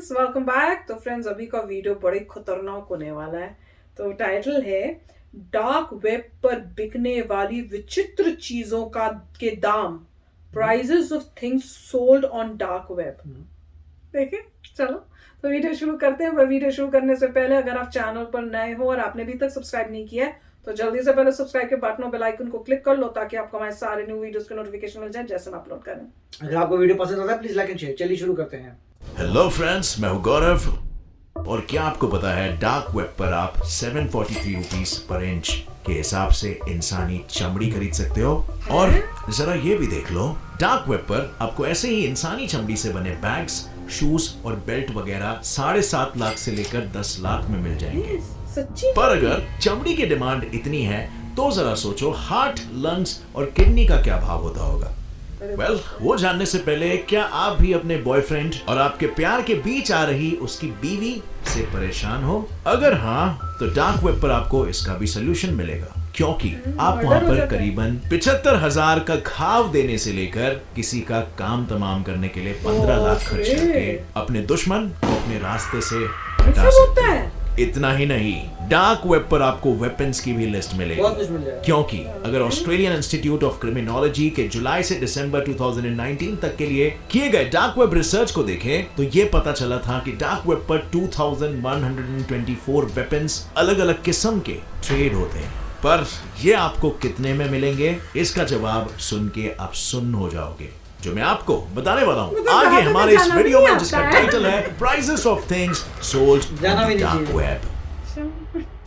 Friends, welcome back. तो friends, अभी का वीडियो बड़े खतरनाक होने वाला है। तो टाइटल है डार्क वेब पर बिकने वाली विचित्र चीजों का के दाम, prices of things sold on dark web. देखिए, चलो तो वीडियो शुरू करते हैं। पर वीडियो शुरू करने से पहले अगर आप चैनल पर नए हो और आपने अभी तक सब्सक्राइब नहीं किया है तो जल्दी से पहले सब्सक्राइब के बटन और बेल आइकन को क्लिक कर लो ताकि आपको हमारे सारे न्यू वीडियोस के नोटिफिकेशन मिल जाए जैसे हम अपलोड करें। अगर आपको वीडियो पसंद आता है प्लीज लाइक एंड शेयर। चलिए शुरू करते हैं। हेलो फ्रेंड्स, मैं हूं गौरव। और क्या आपको पता है डार्क वेब पर आप 743 रुपीस पर इंच के हिसाब से इंसानी चमड़ी खरीद सकते हो। और जरा ये भी देख लो, डार्क वेब पर आपको ऐसे ही इंसानी चमड़ी से बने बैग्स, शूज और बेल्ट वगैरह 7.5 लाख से लेकर 10 लाख में मिल जाएंगे। सच्ची? पर अगर चमड़ी की डिमांड इतनी है तो जरा सोचो हार्ट, लंग्स और किडनी का क्या भाव होता होगा। वो जानने से पहले क्या आप भी अपने बॉयफ्रेंड और आपके प्यार के बीच आ रही उसकी बीवी से परेशान हो? अगर हाँ तो डार्क वेब पर आपको इसका भी सोल्यूशन मिलेगा, क्योंकि आप वहां पर करीबन 75,000 का घाव देने से लेकर किसी का काम तमाम करने के लिए 15 लाख खर्च करके अपने दुश्मन को अपने रास्ते से हटा सकते हैं। इतना ही नहीं, डार्क वेब पर आपको वेपन्स की भी लिस्ट मिलेगी, क्योंकि अगर ऑस्ट्रेलियन इंस्टीट्यूट ऑफ क्रिमिनोलॉजी के जुलाई से दिसंबर 2019 तक के लिए किए गए डार्क वेब रिसर्च को देखें तो ये पता चला था कि डार्क वेब पर 2124 वेपन्स अलग अलग किस्म के ट्रेड होते हैं। पर ये आपको कितने में मिलेंगे, इसका जवाब सुन के आप सुन्न हो जाओगे, जो मैं आपको बताने वाला हूँ आगे हमारे इस वीडियो में, जिसका टाइटल है prices of things sold on dark web.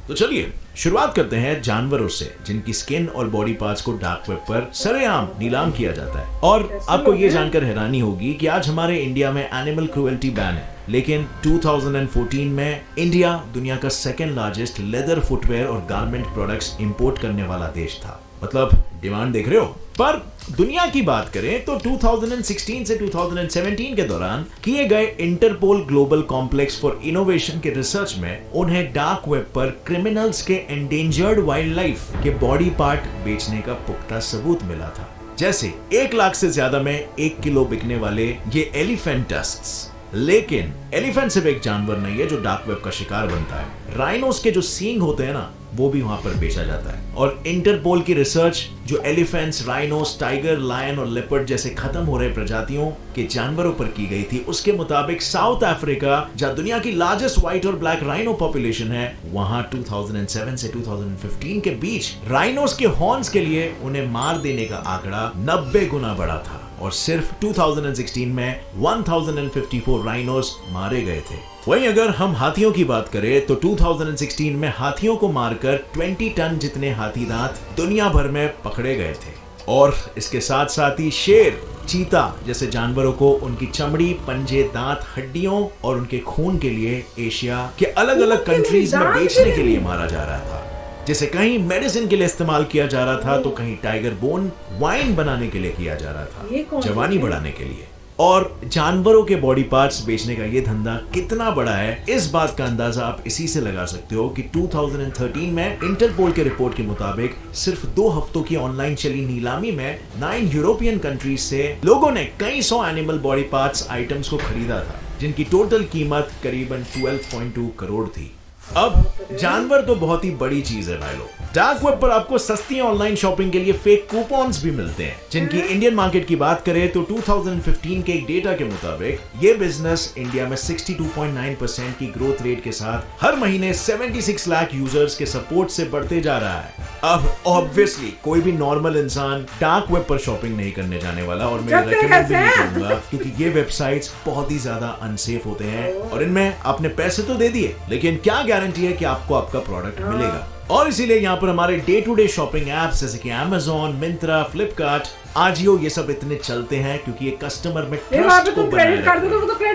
तो चलिए शुरुआत करते हैं जानवरों से जिनकी स्किन और बॉडी पार्ट्स को डार्क वेब पर सरेआम नीलाम किया जाता है। और आपको ये जानकर हैरानी होगी कि आज हमारे इंडिया में एनिमल क्रुएल्टी बैन है, लेकिन 2014 में इंडिया दुनिया का सेकेंड लार्जेस्ट लेदर, फुटवेयर और गारमेंट प्रोडक्ट्स इंपोर्ट करने वाला देश था। मतलब डिमांड देख रहे हो। पर दुनिया की बात करें तो 2016 से 2017 के दौरान किए गए Interpol global complex for innovation के रिसर्च में उन्हें डार्क वेब पर क्रिमिनल्स के एंडेंजर्ड वाइल्ड लाइफ के बॉडी पार्ट बेचने का पुख्ता सबूत मिला था। जैसे 1 लाख से ज्यादा में 1 किलो बिकने वाले ये एलिफेंट टस्क्स। लेकिन एलिफेंट सिर्फ एक जानवर नहीं है जो डार्क वेब का शिकार बनता है। राइनोस के जो सींग होते हैं ना, वो भी वहां पर बेचा जाता है। और इंटरपोल की रिसर्च जो एलिफेंट्स, राइनोस, टाइगर, लायन और लेपर्ड जैसे खत्म हो रहे प्रजातियों के जानवरों पर की गई थी, उसके मुताबिक साउथ अफ्रीका, जहां दुनिया की लार्जेस्ट व्हाइट और ब्लैक राइनो पॉपुलेशन है, वहां 2007 से 2015 के बीच राइनोस के हॉर्न्स के लिए उन्हें मार देने का आंकड़ा 90 गुना बढ़ा था। और सिर्फ 2016 में 1054 राइनोस मारे गए थे। वहीं अगर हम हाथियों की बात करें तो 2016 में हाथियों को मारकर 20 टन जितने हाथी दांत दुनिया भर में पकड़े गए थे। और इसके साथ साथ ही शेर, चीता जैसे जानवरों को उनकी चमड़ी, पंजे, दांत, हड्डियों और उनके खून के लिए एशिया के अलग अलग कंट्रीज में बेचने के लिए मारा जा रहा था। जिसे कहीं मेडिसिन के लिए इस्तेमाल किया जा रहा था तो कहीं टाइगर बोन वाइन बनाने के लिए किया जा रहा था, जवानी बढ़ाने के लिए। और जानवरों के बॉडी पार्ट्स बेचने का ये धंधा कितना बड़ा है, इस बात का अंदाजा आप इसी से लगा सकते हो कि 2013 में इंटरपोल के रिपोर्ट के मुताबिक सिर्फ 2 हफ्तों की ऑनलाइन चली नीलामी में 9 यूरोपियन कंट्रीज से लोगों ने कई 100 एनिमल बॉडी पार्ट्स आइटम्स को खरीदा था, जिनकी टोटल कीमत करीबन 12.2 करोड़ थी। अब जानवर तो बहुत ही बड़ी चीज है भाई लोग। डार्क वेब पर आपको सस्ती ऑनलाइन शॉपिंग के लिए फेक कूपन्स भी मिलते हैं, जिनकी इंडियन मार्केट की बात करें तो 2015 के एक डेटा के मुताबिक ये बिजनेस इंडिया में 62.9% की ग्रोथ रेट के साथ हर महीने 76 लाख यूजर्स के सपोर्ट से बढ़ते जा रहा है। अब ऑब्वियसली कोई भी नॉर्मल इंसान डार्क वेब पर शॉपिंग नहीं करने जाने वाला, और मैं रेकमेंड भी नहीं करूंगा, क्योंकि ये वेबसाइट्स बहुत ही ज्यादा अनसेफ होते हैं और इनमें आपने पैसे तो दे दिए, लेकिन क्या गारंटी है कि आपको आपका प्रोडक्ट मिलेगा। और इसीलिए यहाँ पर हमारे day to day shopping apps जैसे कि Amazon, मिंत्रा, फ्लिपकार्ट, आजियो, ये सब इतने चलते हैं क्योंकि ये कस्टमर में ट्रस्ट को बनाए रखते हैं।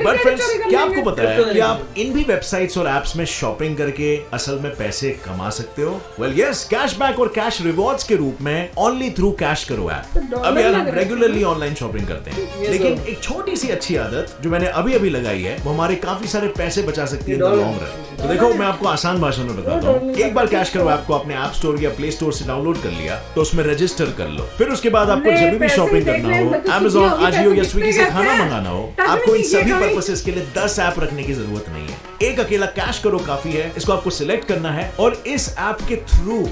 बट फ्रेंड्स, क्या आपको पता है कि आप इन भी वेबसाइट्स और एप्स में शॉपिंग करके असल में पैसे कमा सकते हो? वेल यस, कैशबैक और कैश रिवॉर्ड्स के रूप में ओनली थ्रू कैश करो ऐप। अब यार हम रेगुलरली ऑनलाइन शॉपिंग करते हैं, लेकिन एक छोटी सी अच्छी आदत जो मैंने अभी अभी लगाई है वो हमारे काफी सारे पैसे बचा सकती है इन द लॉन्ग रन। तो देखो, मैं आपको आसान भाषा में बताता हूँ। एक बार कैश करो ऐप को आपने ऐप स्टोर या प्ले स्टोर से डाउनलोड कर लिया तो उसमें रजिस्टर कर लो। फिर उसके बाद आपको कभी भी शॉपिंग करना हो, Amazon, Ajio या स्विगी से खाना मंगाना हो, आपको इन सभी पर्पसेस के लिए 10 ऐप रखने की जरूरत नहीं है। एक अकेला कैश करो काफी है। इसको आपको सिलेक्ट करना है और इस ऐप के थ्रू,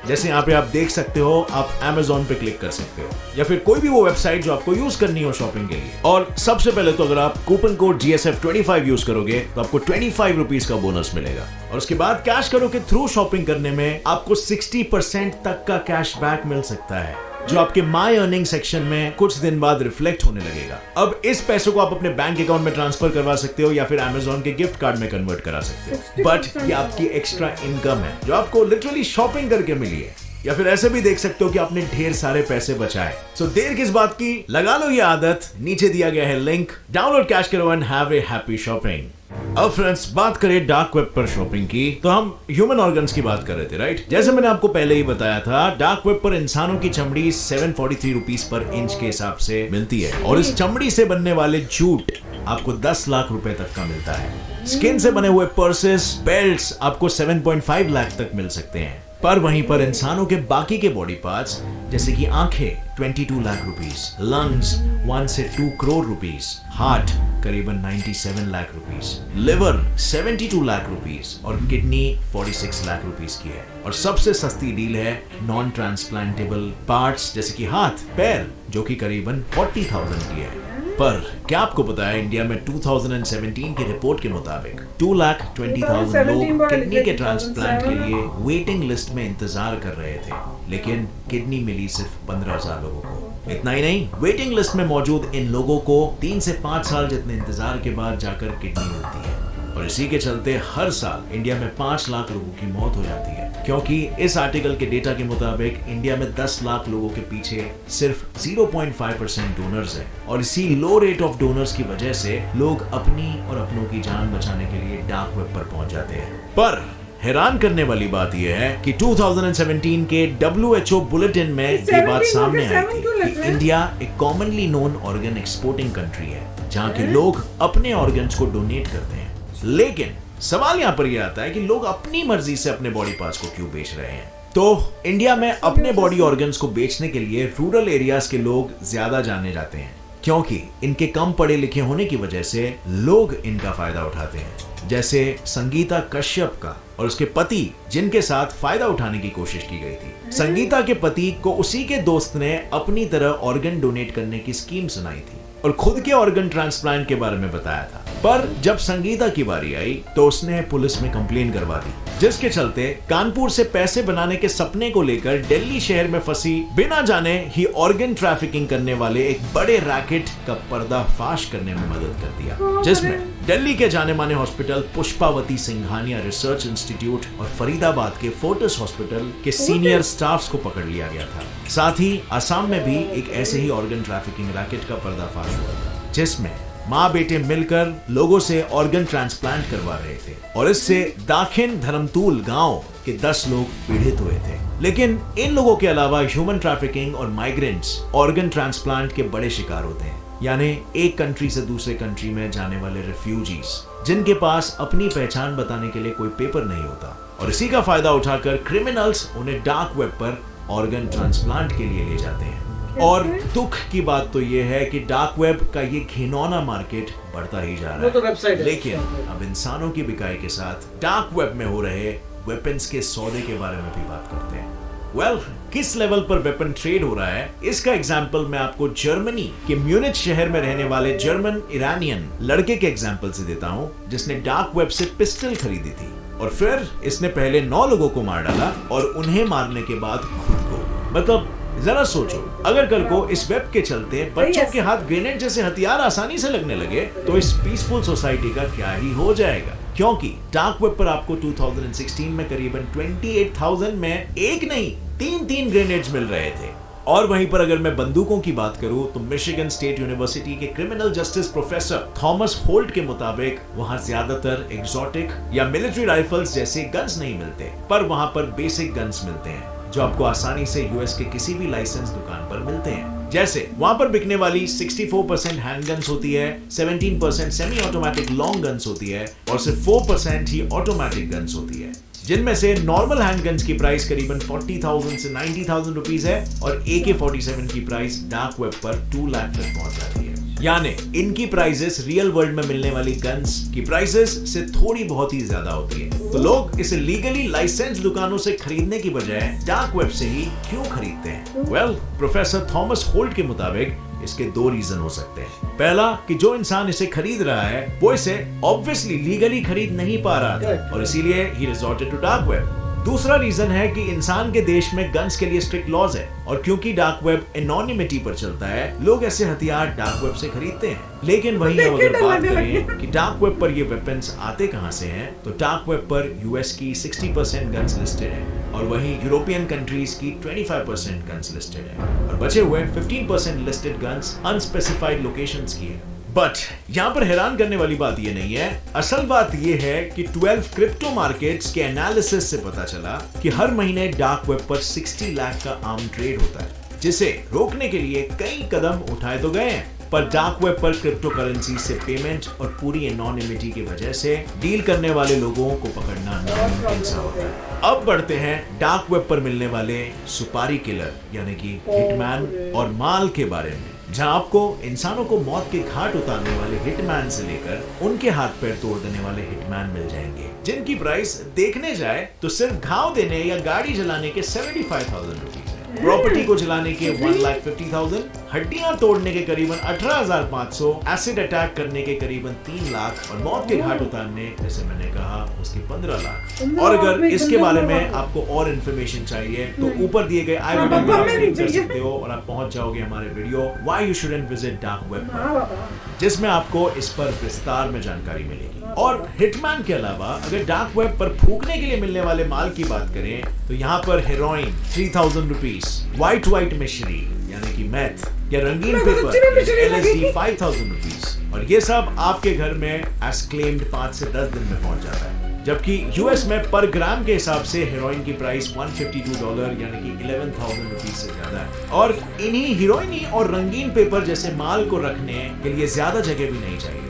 जैसे यहाँ पे आप देख सकते हो, आप Amazon पे क्लिक कर सकते हो या फिर कोई भी वो वेबसाइट जो आपको यूज करनी हो शॉपिंग के लिए। और सबसे पहले तो अगर आप कूपन कोड GSF25 यूज करोगे तो आपको 25 रुपीज का बोनस मिलेगा। और उसके बाद कैश करो के थ्रू शॉपिंग करने में आपको 60% तक का कैशबैक मिल सकता है, जो आपके माई अर्निंग सेक्शन में कुछ दिन बाद रिफ्लेक्ट होने लगेगा। अब इस पैसों को आप अपने बैंक अकाउंट में ट्रांसफर करवा सकते हो या फिर Amazon के गिफ्ट कार्ड में कन्वर्ट करा सकते हो। बट ये आपकी एक्स्ट्रा इनकम है जो आपको लिटरली शॉपिंग करके मिली है। या फिर ऐसे भी देख सकते हो कि आपने ढेर सारे पैसे बचाए। सो देर किस बात की, लगा लो ये आदत। नीचे दिया गया है लिंक, डाउनलोड कैश करो and have a happy shopping. अब फ्रेंड्स, बात करें डार्क वेब पर शॉपिंग की, तो हम ह्यूमन ऑर्गन्स की बात कर रहे थे, राइट? जैसे मैंने आपको पहले ही बताया था, डार्क वेब पर इंसानों की चमड़ी 743 रुपीस पर इंच के हिसाब से मिलती है और इस चमड़ी से बनने वाले जूट आपको 10 लाख रुपए तक का मिलता है। स्किन से बने हुए पर्सेस, बेल्ट्स आपको 7.5 लाख तक मिल सकते हैं। पर वहीं पर इंसानों के बाकी के बॉडी पार्ट्स जैसे कि आंखें 22 लाख रुपीस, लंग्स 1 से 2 करोड़ रुपीस, हार्ट करीबन 97 lakh rupees, liver 72 lakh rupees और किडनी 46 लाख रुपीस की है। और सबसे सस्ती डील है नॉन ट्रांसप्लांटेबल पार्ट्स जैसे कि हाथ, पैर, जो कि करीबन 40,000 की है। पर क्या आपको पता है, इंडिया में 2017 की रिपोर्ट के मुताबिक 2,20,000 लोग किडनी के ट्रांसप्लांट के लिए वेटिंग लिस्ट में इंतजार कर रहे थे, लेकिन किडनी मिली सिर्फ 15,000 लोगों को। इतना ही नहीं, वेटिंग लिस्ट में मौजूद इन लोगों को 3 से 5 साल जितने इंतजार के बाद जाकर किडनी मिलती है। और इसी के चलते हर साल इंडिया में 5 लाख लोगों की मौत हो जाती है, क्योंकि इस आर्टिकल के डेटा के मुताबिक इंडिया में 10 लाख लोगों के पीछे सिर्फ 0.5% डोनर्स है। और इसी लो रेट ऑफ डोनर्स की वजह से लोग अपनी और अपनों की जान बचाने के लिए डार्क वेब पर पहुंच जाते हैं। पर हैरान करने वाली बात यह है कि 2017 के WHO बुलेटिन में ये बात सामने आई थी कि इंडिया एक commonly known organ exporting country है, जहां के लोग अपने ऑर्गन्स को डोनेट करते हैं। लेकिन सवाल यहाँ पर यह आता है कि लोग अपनी मर्जी से अपने बॉडी पार्ट्स को क्यों बेच रहे हैं? तो इंडिया में अपने बॉडी ऑर्गन्स को बेचने के लिए रूरल एरियाज के लोग ज्यादा जाने जाते हैं, क्योंकि इनके कम पढ़े लिखे होने की वजह से लोग इनका फायदा उठाते हैं। जैसे संगीता कश्यप का और उसके पति, जिनके साथ फायदा उठाने की कोशिश की गई थी। संगीता के पति को उसी के दोस्त ने अपनी तरह ऑर्गन डोनेट करने की स्कीम सुनाई थी और खुद के ऑर्गन ट्रांसप्लांट के बारे में बताया था। पर जब संगीता की बारी आई तो उसने पुलिस में कंप्लेन करवा दी, जिसके चलते कानपुर से पैसे बनाने के सपने को लेकर दिल्ली शहर में फंसी बिना जाने ही ऑर्गन ट्रैफिकिंग करने वाले एक बड़े रैकेट का पर्दाफाश करने में मदद कर दिया, जिसमें दिल्ली के जाने माने hospital Pushpavati Singhania research institute और फरीदाबाद के फोर्टिस हॉस्पिटल के सीनियर स्टाफ्स को पकड़ लिया गया था। साथ ही असम में भी एक ऐसे ही ऑर्गन ट्रैफिकिंग रैकेट का पर्दाफाश हुआ था, जिसमें माँ बेटे मिलकर लोगों से ऑर्गन ट्रांसप्लांट करवा रहे थे और इससे दाखिन धर्मतूल गांव के 10 लोग पीड़ित हुए थे। लेकिन इन लोगों के अलावा ह्यूमन ट्रैफिकिंग और माइग्रेंट्स ऑर्गन ट्रांसप्लांट के बड़े शिकार होते हैं, यानी एक कंट्री से दूसरे कंट्री में जाने वाले रिफ्यूजीज, जिनके पास अपनी पहचान बताने के लिए कोई पेपर नहीं होता। और इसी का फायदा उठाकर क्रिमिनल्स उन्हें डार्क वेब पर ऑर्गन ट्रांसप्लांट के लिए ले जाते हैं। और दुख की बात तो यह है कि डार्क वेब का ये घिनौना मार्केट बढ़ता ही जा रहा है। लेकिन अब इंसानों की बिकाई के साथ डार्क वेब में हो रहे वेपन्स के सौदे के बारे में भी बात करते हैं। किस लेवल पर वेपन ट्रेड हो रहा है, इसका एग्जांपल मैं आपको जर्मनी के म्यूनिच शहर में रहने वाले जर्मन ईरानियन लड़के के एग्जांपल से देता हूं, जिसने डार्क वेब से पिस्टल खरीदी थी और फिर इसने पहले 9 लोगों को मार डाला और उन्हें मारने के बाद खुद को। मतलब जरा सोचो, अगर कल को इस वेब के चलते बच्चों के हाथ ग्रेनेड जैसे हथियार आसानी से लगने लगे तो इस पीसफुल सोसाइटी का क्या ही हो जाएगा। क्योंकि डार्क वेब पर आपको 2016 में करीबन 28,000 में एक नहीं 3 ग्रेनेड्स मिल रहे थे। और वहीं पर अगर मैं बंदूकों की बात करूं तो मिशिगन स्टेट यूनिवर्सिटी के criminal justice professor Thomas Holt के मुताबिक वहां ज्यादातर एग्जॉटिक या मिलिट्री राइफल्स जैसे गन्स नहीं मिलते, पर वहां पर बेसिक गन्स मिलते हैं जो आपको आसानी से यूएस के किसी भी लाइसेंस दुकान पर मिलते हैं। जैसे वहां पर बिकने वाली 64% हैंडगन्स होती है, 17% सेमी ऑटोमेटिक लॉन्ग गन्स होती है और सिर्फ 4% ही ऑटोमेटिक गन्स होती है। जिनमें से नॉर्मल हैंडगन्स की प्राइस करीबन 40,000 से 90,000 रुपीस है और AK-47 की प्राइस डार्क वेब पर 2 लाख तक पहुंच जाती है। यानी इनकी प्राइसेस रियल वर्ल्ड में मिलने वाली गन्स की प्राइसेस से थोड़ी बहुत ही ज्यादा होती है। तो लोग इसे लीगली लाइसेंस दुकानों से खरीदने की बजाय डार्क वेब से ही क्यों खरीदते हैं? वेल, प्रोफेसर थॉमस होल्ट के मुताबिक इसके 2 रीजन हो सकते हैं। पहला कि जो इंसान इसे खरीद रहा है वो इसे ऑब्वियसली लीगली खरीद नहीं पा रहा था और इसीलिए ही रिजॉर्टेड टू डार्क वेब। दूसरा रीजन है कि इंसान के देश में गन्स के लिए स्ट्रिक्ट लॉज है और क्योंकि डार्क वेब एनोनिमिटी पर चलता है, लोग ऐसे हथियार डार्क वेब से खरीदते हैं। लेकिन वहीं अब अगर बात करें कि डार्क वेब पर ये वेपन्स आते कहां से हैं, तो डार्क वेब पर यूएस की 60% गन्स लिस्टेड है और वहीं यूरोपियन कंट्रीज की 25% गन्स लिस्टेड है और बचे हुए 15% लिस्टेड गन्स अनस्पेसिफाइड लोकेशंस की है। बट यहाँ पर हैरान करने वाली बात ये नहीं है, असल बात ये है कि 12 क्रिप्टो मार्केट्स के एनालिसिस से पता चला कि हर महीने डार्क वेब पर 60 लाख का आम ट्रेड होता है, जिसे रोकने के लिए कई कदम उठाए तो गए हैं, पर डार्क वेब पर क्रिप्टो करेंसी से पेमेंट और पूरी एनोनिमिटी की वजह से डील करने वाले लोगों को पकड़ना नामुमकिन सा होता है। अब बढ़ते हैं डार्क वेब पर मिलने वाले सुपारी किलर यानी कि हिटमैन और माल के बारे में, जहां आपको इंसानों को मौत के घाट उतारने वाले हिटमैन से लेकर उनके हाथ पैर तोड़ देने वाले हिटमैन मिल जाएंगे, जिनकी प्राइस देखने जाए तो सिर्फ घाव देने या गाड़ी जलाने के 75,000 रुपीस है, प्रॉपर्टी को जलाने के 1,50,000, हड्डियां तोड़ने के करीबन 18,500, एसिड अटैक करने के करीबन 3 लाख और मौत के घाट उतारने, जैसे मैंने कहा, उसके 15 लाख। और अगर इसके बारे में आपको और इन्फॉर्मेशन चाहिए तो ऊपर दिए गए आई बटन पर आप क्लिक कर सकते हो और आप पहुंच जाओगे हमारे video why you shouldn't visit dark web पर, जिसमें आपको इस पर विस्तार में जानकारी मिलेगी। और हिटमैन के अलावा अगर डार्क वेब पर फूकने के लिए मिलने वाले माल की बात करें तो यहाँ पर हेरोइन 3,000 रुपीस, व्हाइट मिश्री यानी कि मैथ या रंगीन पेपर LSD 5,000 रुपीस, और ये सब आपके घर में एज क्लेम्ड 5 से 10 दिन में पहुंच जाता है। जबकि यूएस में पर ग्राम के हिसाब से हेरोइन की प्राइस $152 यानी कि 11,000 रुपीस से ज्यादा है और इन्हीं हीरोइनी और रंगीन पेपर जैसे माल को रखने के लिए ज्यादा जगह भी नहीं चाहिए,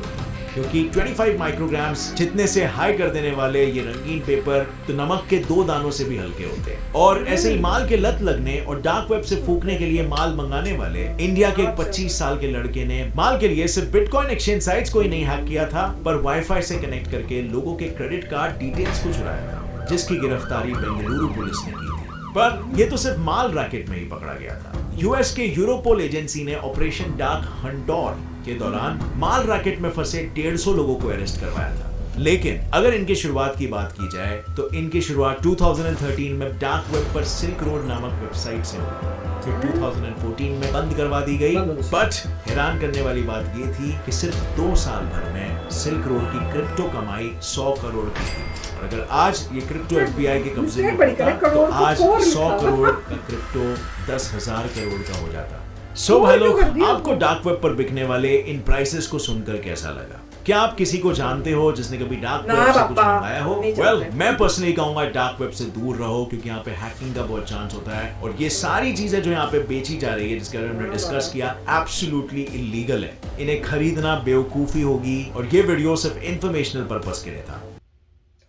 क्योंकि 25 माइक्रोग्राम्स जितने से हाई कर देने वाले ये रंगीन पेपर तो नमक के 2 दानों से भी हल्के होते हैं। और ऐसे ही माल के लत लगने और डार्क वेब से फूकने के लिए माल मंगाने वाले इंडिया के एक 25 साल के लड़के ने माल के लिए सिर्फ बिटकॉइन एक्सचेंज साइट्स को ही नहीं हैक किया था, पर वाईफाई से कनेक्ट करके लोगों के क्रेडिट कार्ड डिटेल्स को चुराया था, जिसकी गिरफ्तारी बेंगलुरु पुलिस ने की थी। पर ये तो सिर्फ माल रैकेट में ही पकड़ा गया था। यूएस के यूरोपोल एजेंसी ने ऑपरेशन डार्क हंटोर के दौरान माल रैकेट में फंसे 150 लोगों को अरेस्ट करवाया था। लेकिन अगर इनकी शुरुआत की बात की जाए तो इनकी शुरुआत 2013 में डार्क वेब पर सिल्क रोड नामक वेबसाइट से हुई, फिर 2014 में बंद करवा दी गई। बट हैरान करने वाली बात ये थी कि सिर्फ 2 साल भर में सिल्क रोड की क्रिप्टो कमाई 100 करोड़ की थी, और अगर आज ये क्रिप्टो FBI के कब्जे में होता तो आज 100 करोड़ का क्रिप्टो 10,000 करोड़ का हो जाता। सो हेलो, आपको डार्क वेब पर बिकने वाले इन प्राइसेस को सुनकर कैसा लगा? क्या आप किसी को जानते हो जिसने कभी डार्क वेब से कुछ मंगाया हो? वेल, मैं पर्सनली कहूंगा डार्क वेब से दूर रहो, क्योंकि यहाँ पे हैकिंग का बहुत चांस होता है और ये सारी चीजें जो यहाँ पे बेची जा रही है, जिसके बारे में हमने डिस्कस किया, एब्सोल्युटली इलीगल है। इन्हें खरीदना बेवकूफी होगी और ये वीडियो सिर्फ इंफॉर्मेशनल पर्पस के लिए था।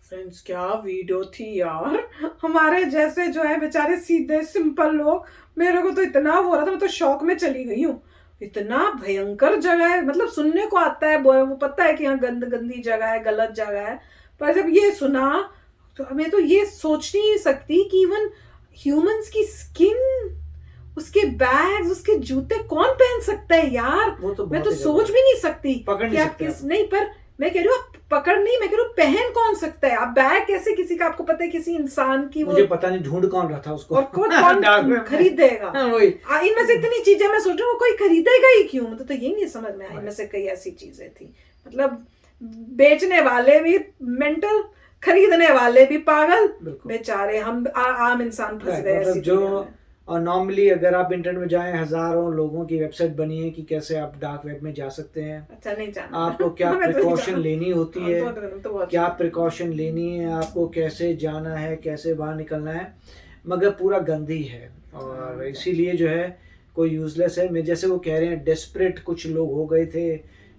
फ्रेंड्स, क्या वीडियो थी यार। हमारे जैसे जो है बेचारे सीधे सिंपल लोग, मेरे को तो इतना हो रहा था, मैं तो शौक में चली गई हूँ। इतना भयंकर जगह है, मतलब सुनने को आता है, वो पता है कि यहाँ गंदी जगह है, गलत जगह है, पर जब ये सुना तो मैं तो ये सोच नहीं सकती कि इवन ह्यूमंस की स्किन, उसके बैग्स, उसके जूते कौन पहन सकता है यार। मैं तो सोच भी नहीं सकती कि आप किस, नहीं, पर मैं कह रही हूँ पकड़ नहीं, मैं कह रही हूँ पहन कौन सकता है। आप बैग कैसे किसी का, आपको पता है किसी इंसान की, मुझे पता नहीं ढूंढ कौन रहा था उसको, और कौन खरीदेगा। इनमें से इतनी चीजें मैं सोच रही हूँ कोई खरीदेगा ही क्यों, मतलब तो ये नहीं समझ में आया। इनमें से कई ऐसी चीजें थी, मतलब बेचने वाले भी मेंटल, खरीदने वाले भी पागल, बेचारे हम आम इंसान फंस गए। जो और नॉर्मली अगर आप इंटरनेट में जाएं, हजारों लोगों की वेबसाइट बनी है कि कैसे आप डार्क वेब में जा सकते हैं। अच्छा, नहीं जाना। आपको क्या प्रिकॉशन लेनी होती है, क्या प्रिकॉशन लेनी है, आपको कैसे जाना है, कैसे बाहर निकलना है, मगर पूरा गंदी है और इसीलिए जो है कोई यूजलेस है। मैं जैसे वो कह रहे हैं डेस्परेट कुछ लोग हो गए थे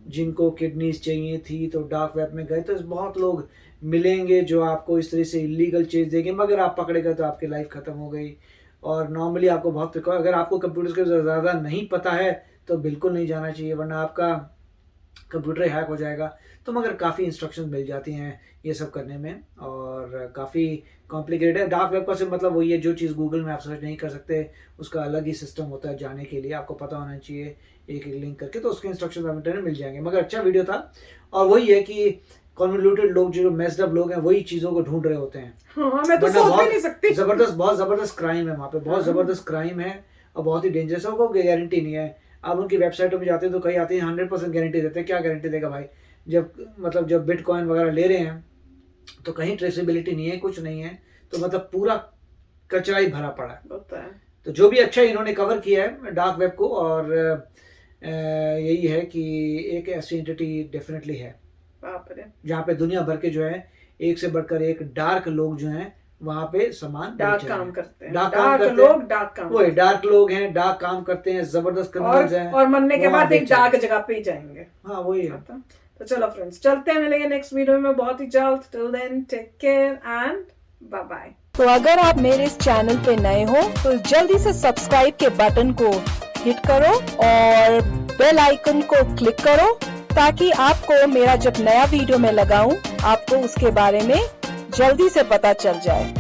जिनको किडनीज चाहिए थी तो डार्क वेब में गए, तो बहुत लोग मिलेंगे जो आपको इस तरह से इलीगल चीज़ देंगे, मगर आप पकड़े गए तो आपकी लाइफ ख़त्म हो गई। और नॉर्मली आपको बहुत अगर आपको कंप्यूटर के ज़्यादा नहीं पता है तो बिल्कुल नहीं जाना चाहिए, वरना आपका कंप्यूटर हैक हो जाएगा। तो मगर काफ़ी इंस्ट्रक्शन मिल जाती हैं ये सब करने में, और काफ़ी कॉम्प्लिकेटेड है। डार्क वेब का से मतलब वही है, जो चीज़ गूगल में आप सर्च नहीं कर सकते उसका अलग ही सिस्टम होता है जाने के लिए, आपको पता होना चाहिए एक एक लिंक करके, तो उसके इंस्ट्रक्शन आप इंटरनेट मिल जाएंगे। मगर अच्छा वीडियो था, और वही है कि कॉन्वोल्यूटेड लोग जो मेस्ड अप लोग हैं वही चीज़ों को ढूंढ रहे होते हैं। हाँ, मैं तो सोच भी नहीं सकती। बहुत ज़बरदस्त क्राइम है वहाँ पे, बहुत ज़बरदस्त क्राइम है और बहुत ही डेंजरस है। कोई गारंटी नहीं है। आप उनकी वेबसाइटों में जाते हैं तो कहीं आते हैं 100% गारंटी देते हैं। क्या गारंटी देगा भाई, जब बिटकॉइन वगैरह ले रहे हैं तो कहीं ट्रेसेबिलिटी नहीं है, कुछ नहीं है, तो मतलब पूरा कचरा ही भरा पड़ा है। तो जो भी अच्छा इन्होंने कवर किया है डार्क वेब को, और यही है कि एक ऐसी एंटिटी डेफिनेटली है जहाँ पे दुनिया भर के जो है एक से बढ़कर एक डार्क लोग जो हैं वहाँ पे सामान डार्क काम करते हैं, वही डार्क लोग हैं, डार्क काम करते हैं, जबरदस्त क्रिमिनल्स हैं, और मरने के बाद एक डार्क जगह पे ही जाएंगे। हाँ वही है। तो चलो फ्रेंड्स, चलते हैं, मिलेंगे नेक्स्ट वीडियो में बहुत ही जल्द। Till then take care and bye bye. तो अगर आप मेरे इस चैनल पे नए हो तो जल्दी से सब्सक्राइब के बटन को हिट करो और बेल आइकन को क्लिक करो, ताकि आपको मेरा जब नया वीडियो मैं लगाऊं आपको उसके बारे में जल्दी से पता चल जाए।